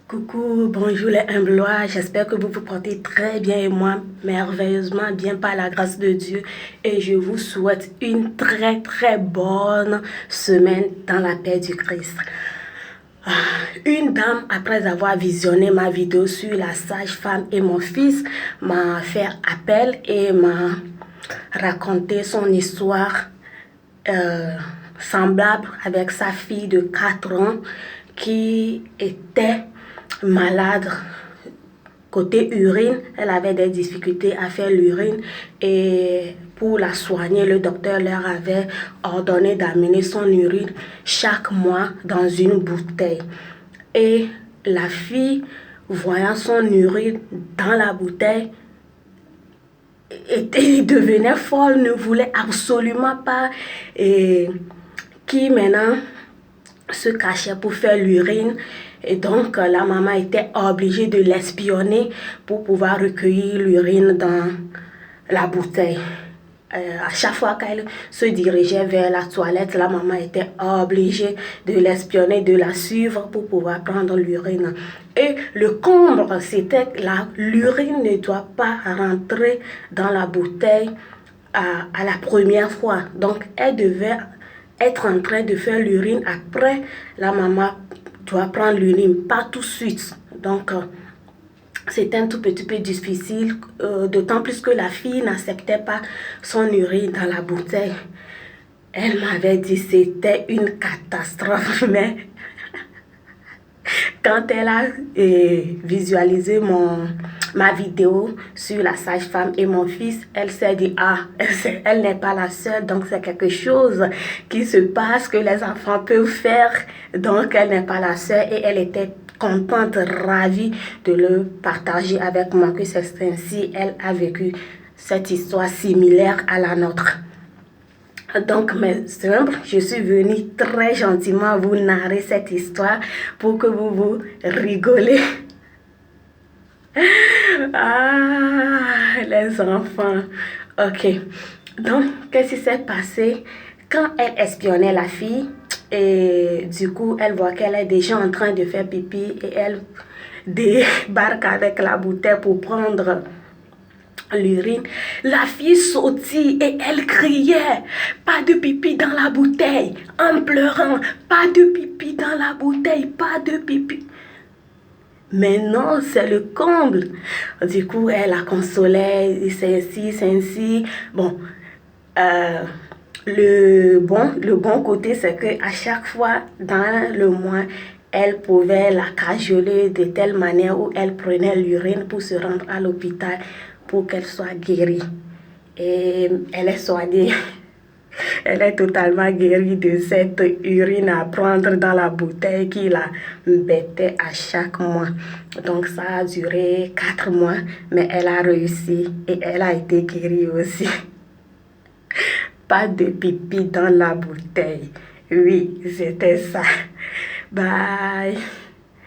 Coucou, bonjour les humblois, j'espère que vous vous portez très bien et moi merveilleusement bien par la grâce de Dieu et je vous souhaite une très bonne semaine dans la paix du Christ. Une dame, après avoir visionné ma vidéo sur la sage-femme et mon fils, m'a fait appel et m'a raconté son histoire semblable avec sa fille de 4 ans qui était malade côté urine. Elle avait des difficultés à faire l'urine et pour la soigner, le docteur leur avait ordonné d'amener son urine chaque mois dans une bouteille. Et la fille, voyant son urine dans la bouteille, devenait folle, ne voulait absolument pas, et qui maintenant se cachait pour faire l'urine. Et donc, la maman était obligée de l'espionner pour pouvoir recueillir l'urine dans la bouteille. À chaque fois qu'elle se dirigeait vers la toilette, la maman était obligée de l'espionner, de la suivre pour pouvoir prendre l'urine. Et le comble, c'était que l'urine ne doit pas rentrer dans la bouteille à la première fois. Donc, elle devait être en train de faire l'urine. Après, la maman doit prendre l'urine, pas tout de suite. Donc, c'était un tout petit peu difficile, d'autant plus que la fille n'acceptait pas son urine dans la bouteille. Elle m'avait dit que c'était une catastrophe, mais quand elle a visualisé ma vidéo sur la sage-femme et mon fils, elle s'est dit, elle n'est pas la seule, donc c'est quelque chose qui se passe, que les enfants peuvent faire, donc elle n'est pas la seule et elle était contente, ravie de le partager avec moi, que c'est ainsi elle a vécu cette histoire similaire à la nôtre. Donc, mes sœurs, je suis venue très gentiment vous narrer cette histoire pour que vous rigolez. Les enfants. Ok. Donc, qu'est-ce qui s'est passé quand elle espionnait la fille? Et du coup, elle voit qu'elle est déjà en train de faire pipi et elle débarque avec la bouteille pour prendre l'urine. La fille sautille et elle criait, pas de pipi dans la bouteille, en pleurant, pas de pipi dans la bouteille, pas de pipi. Mais non, c'est le comble. Du coup, elle la consolait, c'est ainsi. Bon, le bon côté, c'est qu'à chaque fois dans le mois, elle pouvait la cajoler de telle manière où elle prenait l'urine pour se rendre à l'hôpital pour qu'elle soit guérie. Et elle est soignée. Elle est totalement guérie de cette urine à prendre dans la bouteille qui la bêtait à chaque mois. Donc ça a duré 4 mois, mais elle a réussi et elle a été guérie aussi. Pas de pipi dans la bouteille. Oui, c'était ça. Bye.